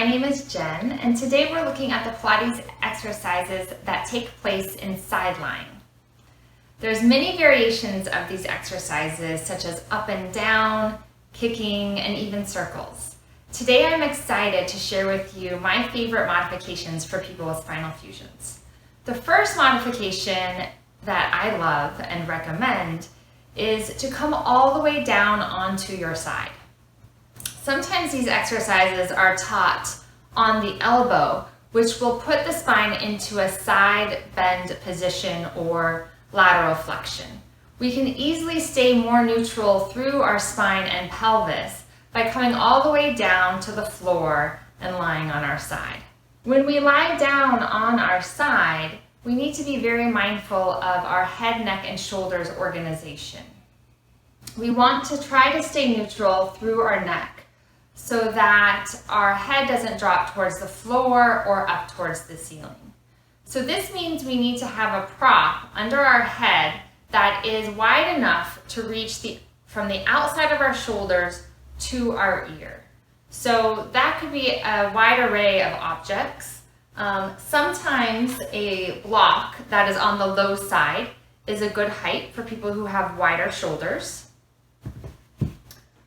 my name is Jen, and today we're looking at the Pilates exercises that take place in side lying. There's many variations of these exercises, such as up and down, kicking, and even circles. Today I'm excited to share with you my favorite modifications for people with spinal fusions. The first modification that I love and recommend is to come all the way down onto your side. Sometimes these exercises are taught on the elbow, which will put the spine into a side bend position or lateral flexion. We can easily stay more neutral through our spine and pelvis by coming all the way down to the floor and lying on our side. When we lie down on our side, we need to be very mindful of our head, neck, and shoulders organization. We want to try to stay neutral through our neck so that our head doesn't drop towards the floor or up towards the ceiling. So this means we need to have a prop under our head that is wide enough to reach from the outside of our shoulders to our ear. So that could be a wide array of objects. Sometimes a block that is on the low side is a good height for people who have wider shoulders.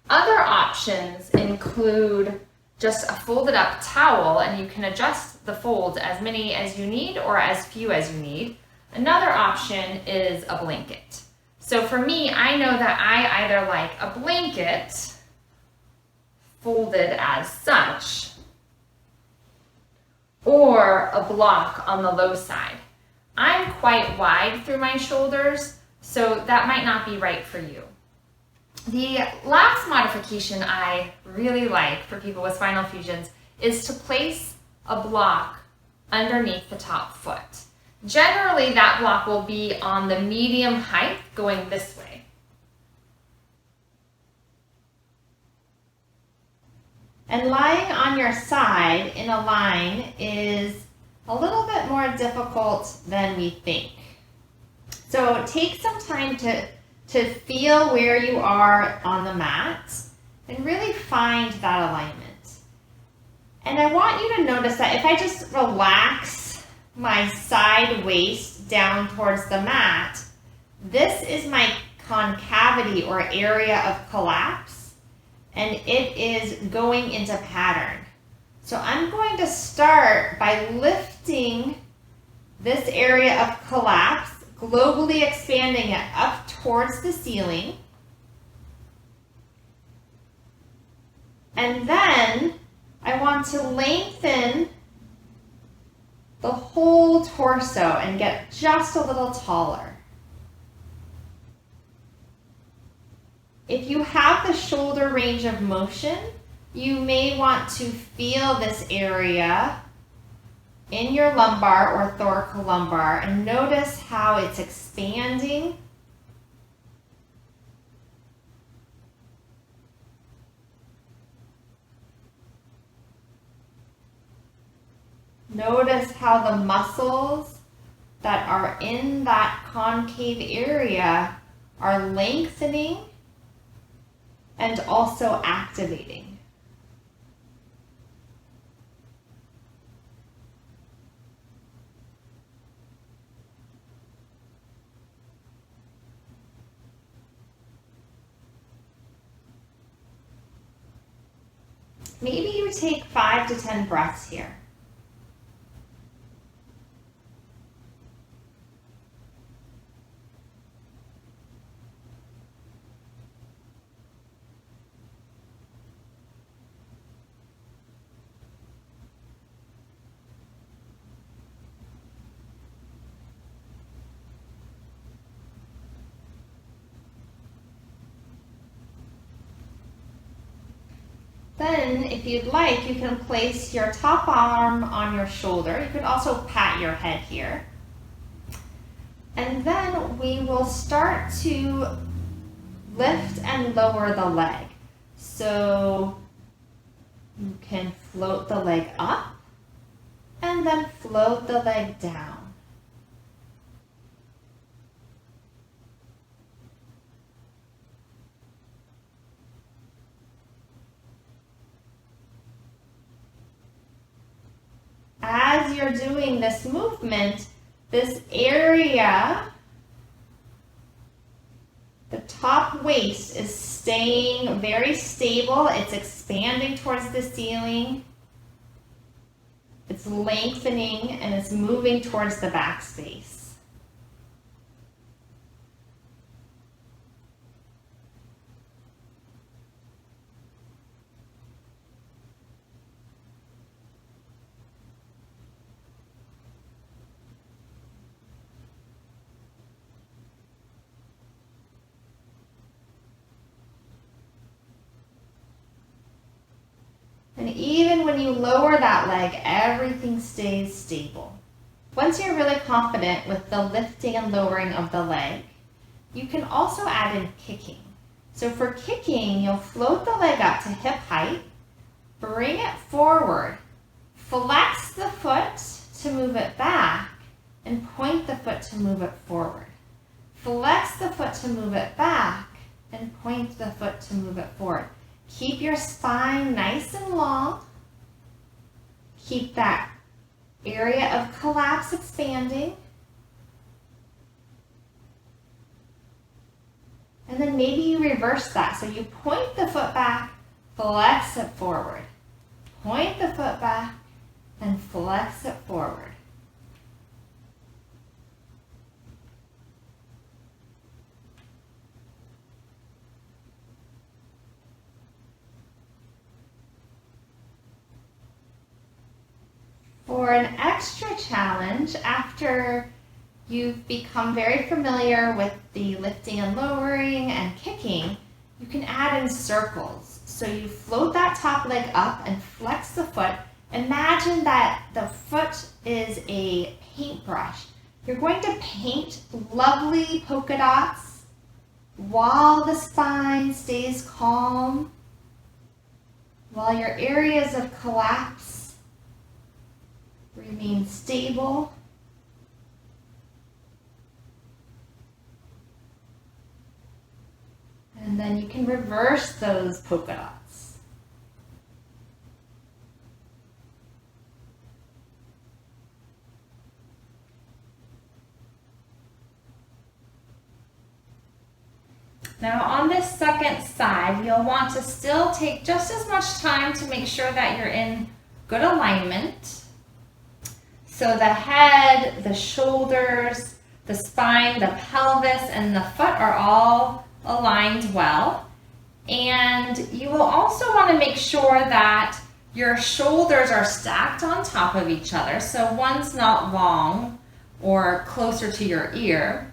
Other options include just a folded up towel, and you can adjust the folds as many as you need or as few as you need. Another option is a blanket. So for me, I know that I either like a blanket folded as such or a block on the low side. I'm quite wide through my shoulders, so that might not be right for you. The last modification I really like for people with spinal fusions is to place a block underneath the top foot. Generally, that block will be on the medium height going this way. And lying on your side in a line is a little bit more difficult than we think. So take some time to feel where you are on the mat and really find that alignment. And I want you to notice that if I just relax my side waist down towards the mat, this is my concavity or area of collapse, and it is going into pattern. So I'm going to start by lifting this area of collapse, globally expanding it up towards the ceiling. And then I want to lengthen the whole torso and get just a little taller. If you have the shoulder range of motion, you may want to feel this area in your lumbar or thoraco-lumbar and notice how it's expanding. Notice how the muscles that are in that concave area are lengthening and also activating. Maybe you take 5 to 10 breaths here. Then, if you'd like, you can place your top arm on your shoulder. You could also pat your head here. And then we will start to lift and lower the leg. So you can float the leg up and then float the leg down. as you're doing this movement, this area, the top waist is staying very stable. It's expanding towards the ceiling. It's lengthening and it's moving towards the back space. And even when you lower that leg, everything stays stable. Once you're really confident with the lifting and lowering of the leg, you can also add in kicking. So for kicking, you'll float the leg up to hip height, bring it forward, flex the foot to move it back, and point the foot to move it forward. Flex the foot to move it back, and point the foot to move it forward. Keep your spine nice and long. Keep that area of collapse expanding. And then maybe you reverse that. So you point the foot back, flex it forward. Point the foot back and flex it forward. For an extra challenge, after you've become very familiar with the lifting and lowering and kicking, you can add in circles. So you float that top leg up and flex the foot. Imagine that the foot is a paintbrush. You're going to paint lovely polka dots while the spine stays calm, while your areas of collapse remain stable. And then you can reverse those polka dots. Now on this second side, you'll want to still take just as much time to make sure that you're in good alignment. So the head, the shoulders, the spine, the pelvis, and the foot are all aligned well. And you will also want to make sure that your shoulders are stacked on top of each other. So one's not long or closer to your ear.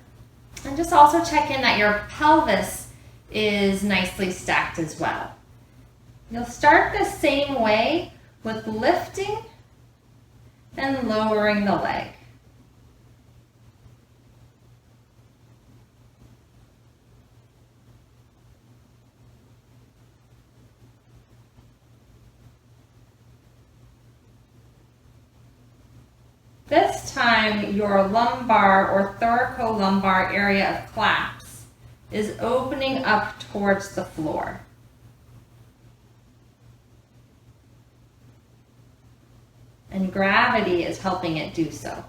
And just also check in that your pelvis is nicely stacked as well. You'll start the same way with lifting and lowering the leg. This time, your lumbar or thoraco-lumbar area of collapse is opening up towards the floor. And gravity is helping it do so.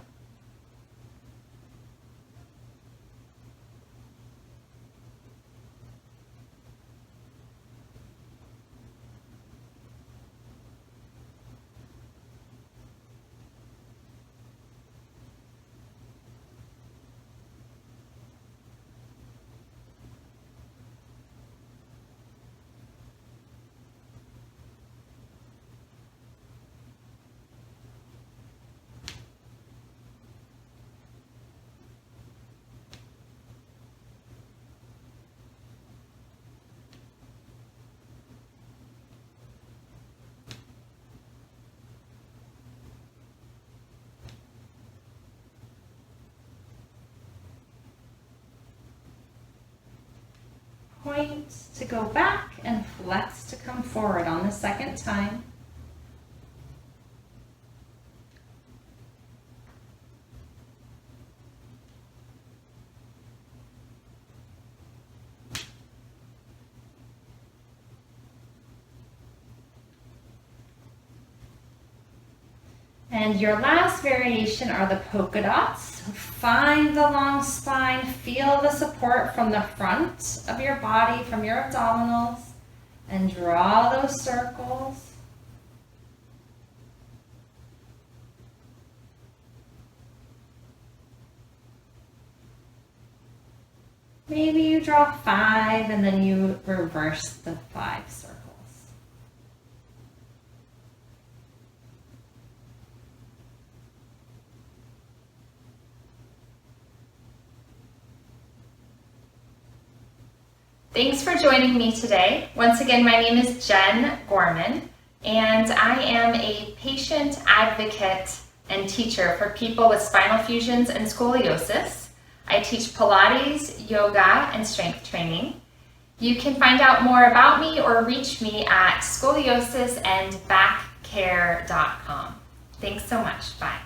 Point to go back and flex to come forward on the second time. And your last variation are the polka dots. Find the long spine, feel the support from the front of your body, from your abdominals, and draw those circles. Maybe you draw 5 and then you reverse the 5 circles. Thanks for joining me today. Once again, my name is Jen Gorman, and I am a patient advocate and teacher for people with spinal fusions and scoliosis. I teach Pilates, yoga, and strength training. You can find out more about me or reach me at scoliosisandbackcare.com. Thanks so much. Bye.